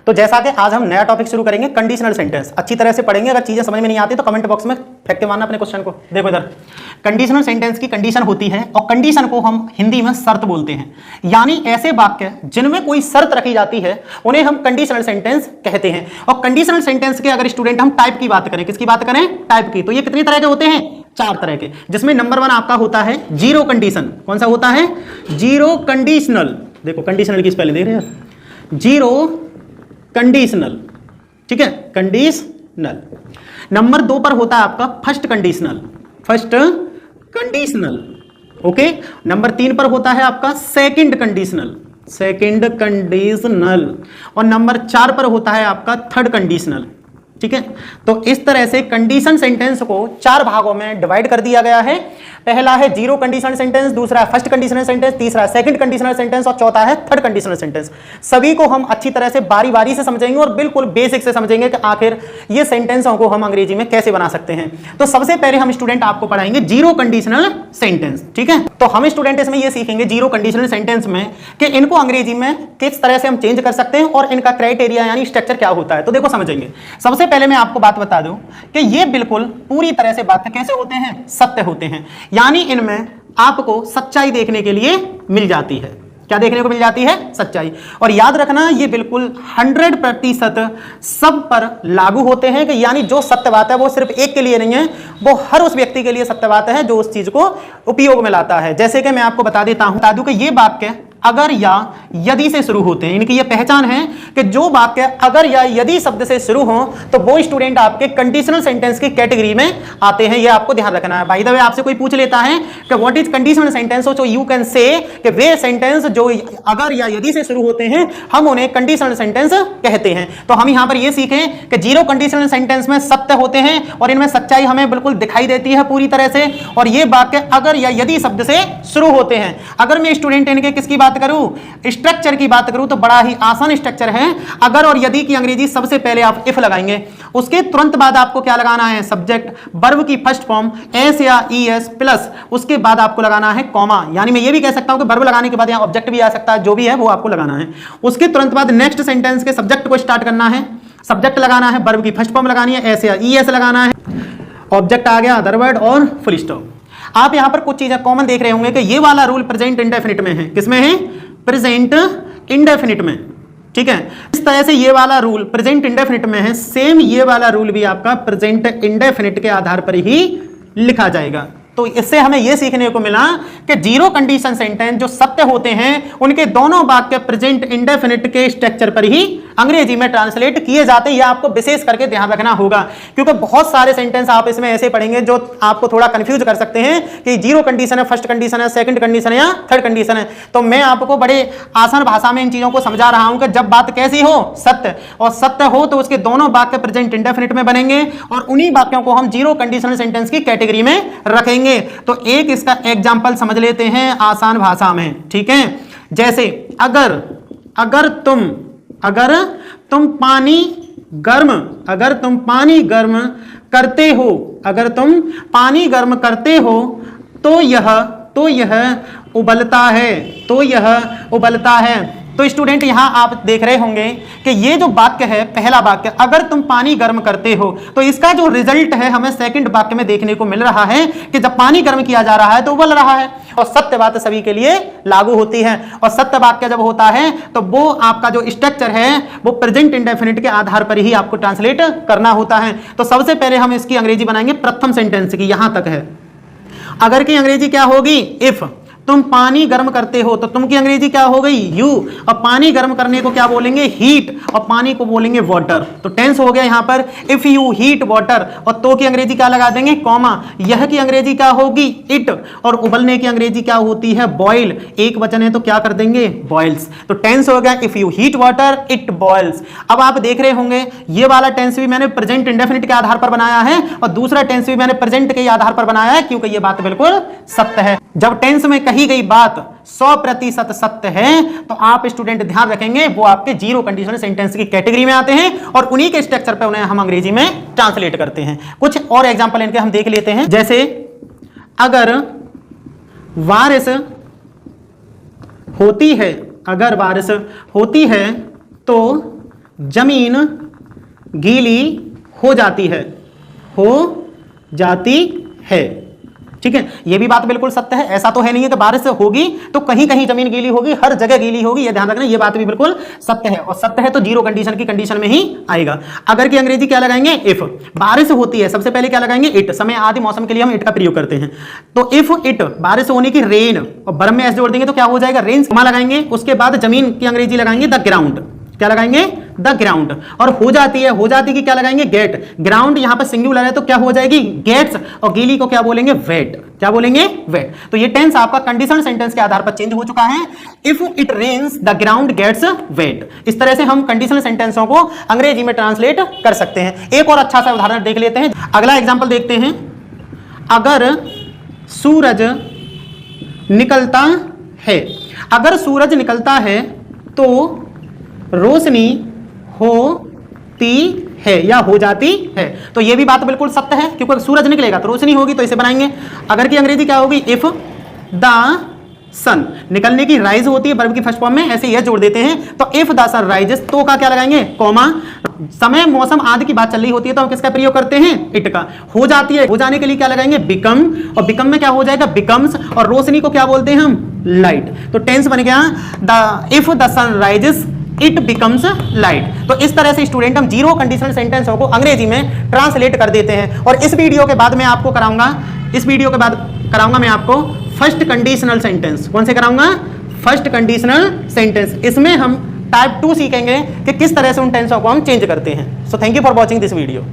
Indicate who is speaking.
Speaker 1: तो जैसा कि आज हम नया टॉपिक शुरू करेंगे कंडीशनल सेंटेंस, अच्छी तरह से पढ़ेंगे। अगर चीजें समझ में नहीं आती तो कमेंट बॉक्स में फेंक के मारना अपने क्वेश्चन को। देखो इधर, कंडीशनल सेंटेंस की कंडीशन होती है और कंडीशन को हम हिंदी में शर्त बोलते हैं। यानी ऐसे वाक्य जिनमें कोई शर्त रखी जाती है उन्हें हम कंडीशनल सेंटेंस कहते हैं। और कंडीशनल सेंटेंस के अगर स्टूडेंट हम टाइप की बात करें, किसकी बात करें? टाइप की। तो ये कितनी तरह के होते हैं? 4 तरह के, जिसमें नंबर 1 आपका होता है जीरो कंडीशन। कौन सा होता है? Zero conditional. देखो कंडीशनल की पहले देख रहे हैं, जीरो कंडीशनल, ठीक है, कंडीशनल। नंबर 2 पर होता है आपका first conditional, first conditional, okay. Number 3 पर होता है आपका सेकंड कंडीशनल, सेकंड कंडीशनल। और नंबर 4 पर होता है आपका थर्ड कंडीशनल, ठीक है। तो इस तरह से कंडीशन सेंटेंस को 4 भागों में डिवाइड कर दिया गया है। पहला है जीरो कंडीशनल सेंटेंस, दूसरा है फर्स्ट कंडीशनल सेंटेंस, तीसरा है सेकंड कंडीशनल सेंटेंस और चौथा है थर्ड कंडीशनल सेंटेंस। सभी को हम अच्छी तरह से बारी बारी से समझेंगे और बिल्कुल बेसिक से समझेंगे कि आखिर ये सेंटेंसों को हम अंग्रेजी में कैसे बना सकते हैं। तो सबसे पहले हम स्टूडेंट आपको पढ़ाएंगे जीरो कंडीशनल सेंटेंस, ठीक है। तो हम स्टूडेंट इसमें ये सीखेंगे जीरो कंडीशनल सेंटेंस में कि इनको अंग्रेजी में किस तरह से हम चेंज कर सकते हैं और इनका क्राइटेरिया यानी स्ट्रक्चर क्या होता है। तो देखो समझेंगे। सबसे पहले मैं आपको बात बता दूं कि ये बिल्कुल पूरी तरह से बात कैसे होते हैं? सत्य होते हैं। यानी इनमें आपको सच्चाई देखने के लिए मिल जाती है। क्या देखने को मिल जाती है? सच्चाई। और याद रखना ये बिल्कुल 100% सब पर लागू होते हैं कि यानी जो सत्य बात है वो सिर्फ एक के लिए नहीं है, वो हर उस व्यक्ति के लिए सत्य बात है जो उस चीज को उपयोग में लाता है। जैसे कि मैं आपको बता दूं कि ये वाक्य अगर या यदि से शुरू होते हैं। इनकी ये पहचान है कि जो वाक्य अगर या यदि शब्द से शुरू हो तो वो स्टूडेंट आपके कंडीशनल सेंटेंस की कैटेगरी में आते हैं। ये आपको ध्यान रखना है। बाय द वे आपसे कोई पूछ लेता है कि व्हाट इज कंडीशनल सेंटेंस, तो यू कैन से कि वे सेंटेंस जो अगर या यदि से शुरू होते हैं हम उन्हें कंडीशनल सेंटेंस कहते हैं। तो हम यहां पर ये सीखें कि जीरो कंडीशनल सेंटेंस में सत्य होते हैं और इनमें सच्चाई हमें बिल्कुल दिखाई देती है पूरी तरह से। और ये वाक्य अगर या यदि शब्द से शुरू होते हैं। अगर मैं स्टूडेंट इनके किसकी बात करूं, स्ट्रक्चर की बात करूं, तो बड़ा ही आसान स्ट्रक्चर है। अगर और यदि की अंग्रेजी सबसे पहले आप इफ लगाएंगे, उसके तुरंत बाद आपको क्या लगाना है? सब्जेक्ट, वर्ब की फर्स्ट फॉर्म एस या ईएस प्लस उसके बाद आपको लगाना है कॉमा। यानी मैं ये भी कह सकता हूं कि वर्ब लगाने के बाद यहां ऑब्जेक्ट भी आ सकता है, जो भी है वो आपको लगाना है। उसके तुरंत बाद नेक्स्ट सेंटेंस के सब्जेक्ट को स्टार्ट करना है, सब्जेक्ट लगाना है, वर्ब की फर्स्ट फॉर्म लगानी है, एस या ईएस लगाना है, ऑब्जेक्ट आ गया, अदर वर्ड और फुल स्टॉप। आप यहां पर कुछ चीजें कॉमन देख रहे होंगे कि ये वाला रूल प्रेजेंट इंडेफिनिट में है। किसमें है? प्रेजेंट इंडेफिनिट में, ठीक है। इस तरह से ये वाला रूल प्रेजेंट इंडेफिनिट में है, सेम ये वाला रूल भी आपका प्रेजेंट इंडेफिनिट के आधार पर ही लिखा जाएगा। तो इससे हमें यह सीखने को मिला कि जीरो कंडीशन सेंटेंस जो सत्य होते हैं उनके दोनों वाक्य प्रेजेंट इंडेफिनिट के स्ट्रक्चर पर ही अंग्रेजी में ट्रांसलेट किए जाते हैं। यह आपको विशेष करके ध्यान रखना होगा, क्योंकि बहुत सारे सेंटेंस आप इसमें ऐसे पढ़ेंगे जो आपको थोड़ा कंफ्यूज कर सकते हैं कि जीरो कंडीशन है, फर्स्ट कंडीशन है, सेकंड कंडीशन है या थर्ड कंडीशन है। तो मैं आपको बड़े आसान भाषा में इन चीजों को समझा रहा हूं कि जब बात कैसी हो? सत्य। और सत्य हो तो उसके दोनों वाक्य प्रेजेंट इंडेफिनिट में बनेंगे और उन्हीं वाक्यों को हम जीरो कंडीशनल सेंटेंस की कैटेगरी में रखेंगे। तो एक इसका एग्जांपल समझ लेते हैं आसान भाषा में, ठीक है। जैसे अगर तुम पानी गर्म करते हो, अगर तुम पानी गर्म करते हो तो यह उबलता है। तो स्टूडेंट यहां आप देख रहे होंगे कि ये जो वाक्य है, पहला वाक्य अगर तुम पानी गर्म करते हो, तो इसका जो रिजल्ट है हमें सेकंड वाक्य में देखने को मिल रहा है कि जब पानी गर्म किया जा रहा है तो उबल रहा है। और सत्य बात सभी के लिए लागू होती है। और सत्य वाक्य जब होता है तो वो आपका जो स्ट्रक्चर है वो प्रेजेंट इंडेफिनिट के आधार पर ही आपको ट्रांसलेट करना होता है। तो सबसे पहले हम इसकी अंग्रेजी बनाएंगे प्रथम सेंटेंस की, यहां तक है। अगर की अंग्रेजी क्या होगी? इफ। तुम पानी गर्म करते हो तो तुम की अंग्रेजी क्या हो गई? यू। और पानी गर्म करने को क्या बोलेंगे? हीट। और पानी को बोलेंगे वाटर। तो टेंस हो गया यहां पर इफ यू हीट वाटर। और तो की अंग्रेजी क्या लगा देंगे? कॉमा। यह की अंग्रेजी क्या होगी? इट। और उबलने की अंग्रेजी क्या होती है? बॉयल। एक वचन है तो क्या कर देंगे? बॉयल्स। तो टेंस हो गया if you heat water it boils. अब आप देख रहे होंगे ये वाला टेंस भी मैंने प्रेजेंट इंडेफिनिट के आधार पर बनाया है और दूसरा टेंस भी मैंने प्रेजेंट के आधार पर बनाया है, क्योंकि यह बात बिल्कुल सत्य है। जब टेंस में कही गई बात 100% सत्य है तो आप स्टूडेंट ध्यान रखेंगे वो आपके जीरो कंडीशनल सेंटेंस की कैटेगरी में आते हैं और उन्हीं के स्ट्रक्चर पे उन्हें हम अंग्रेजी में ट्रांसलेट करते हैं। कुछ और एग्जांपल इनके हम देख लेते हैं। जैसे अगर बारिश होती है तो जमीन गीली हो जाती है, ठीक है। ये भी बात बिल्कुल सत्य है। ऐसा तो है नहीं है कि बारिश होगी तो कहीं कहीं जमीन गीली होगी, हर जगह गीली होगी, ये ध्यान रखना, ये बात भी बिल्कुल सत्य है। और सत्य है तो जीरो कंडीशन की कंडीशन में ही आएगा। अगर की अंग्रेजी क्या लगाएंगे, इफ। बारिश होती है सबसे पहले क्या लगाएंगे, इट। समय आदि मौसम के लिए हम इट का प्रयोग करते हैं। तो इफ इट, बारिश होने की रेन, और बर्म में एस जोड़ देंगे तो क्या हो जाएगा, रेन लगाएंगे। उसके बाद जमीन की अंग्रेजी लगाएंगे द ग्राउंड। क्या लगाएंगे, द ग्राउंड। और हो जाती है, हो जाती की क्या लगाएंगे, गेट। ग्राउंड यहां पर सिंगुलर है तो क्या हो जाएगी, गेट्स। और गीली को क्या बोलेंगे, वेट। क्या बोलेंगे, वेट। तो ये टेंस आपका कंडीशनल सेंटेंस के आधार पर चेंज हो चुका है। If it rains the ground gets wet. इस तरह से हम कंडीशनल सेंटेंसों को अंग्रेजी में ट्रांसलेट कर सकते हैं। एक और अच्छा सा उदाहरण देख लेते हैं। अगला एग्जाम्पल देखते हैं। अगर सूरज निकलता है, अगर सूरज निकलता है तो रोशनी होती है या हो जाती है। तो यह भी बात बिल्कुल सत्य है, क्योंकि सूरज निकलेगा तो रोशनी होगी, तो इसे बनाएंगे। अगर की अंग्रेजी क्या होगी, इफ द सन। निकलने की राइज होती है वर्ब की फर्स्ट फॉर्म में, ऐसे यह जोड़ देते हैं। तो इफ द सन राइजेस, तो का क्या लगाएंगे, कॉमा। समय मौसम आदि की बात चल रही होती है तो हम किसका प्रयोग करते हैं, इट का। हो जाती है, हो जाने के लिए क्या लगाएंगे, बिकम। और बिकम में क्या हो जाएगा, बिकम्स। और रोशनी को क्या बोलते हैं हम, लाइट। तो टेंस बन गया the if the sun rises it becomes light. तो इस तरह से स्टूडेंट हम जीरो कंडीशनल सेंटेंसों को अंग्रेजी में ट्रांसलेट कर देते हैं। और इस वीडियो के बाद मैं आपको कराऊंगा, इस वीडियो के बाद कराऊंगा मैं आपको फर्स्ट कंडीशनल सेंटेंस। कौन से कराऊंगा, फर्स्ट कंडीशनल सेंटेंस। इसमें हम टाइप 2 सीखेंगे कि किस तरह से उन टेंसों को हम चेंज करते हैं। So thank you for watching this video.